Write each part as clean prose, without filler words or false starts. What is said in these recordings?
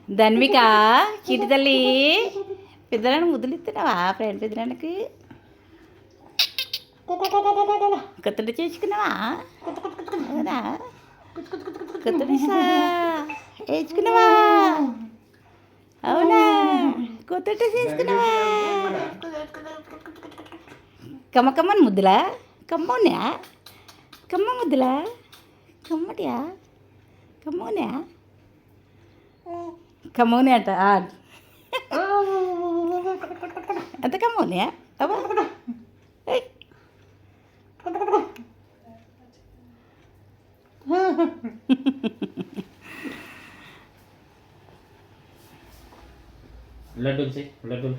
ధన్విక చిటి తల్లి పెద్దలను ముద్దులు ఇస్తున్నావా ఫ్రెండ్ పెద్దలకి కొత్తడి చేసుకున్నావా అవునా కొత్తడి వేసుకున్నావా అవునా కొత్తడి చేసుకున్నావా కమ్మకమ్మని ముద్దులా కమ్మోన్యా కమ్మ ముద్దులా కమ్మటియా కమ్మోన్యా కమ్మోని అంట అంత కమ్మోనియా అబ్బా లడ్డూలు లడ్డూలు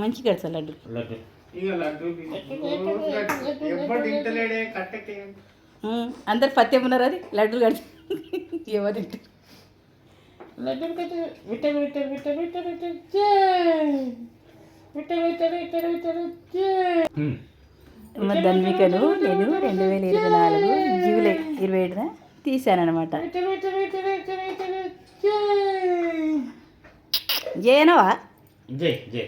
మంచి కడతా లడ్డు లడ్డు అందరు పత్యం ఉన్నారు అది లడ్డూలు కడతా ఎవరు తింటారు లడ్డూలు కట్టు విట్ట విట్ట విట్ట విట్ట విట్ట విట్ట విట్ట విట్ట విట్ట మా ధన్వికను నేను 2024 జూలై 27న తీశానమాట. జయనవా జై జై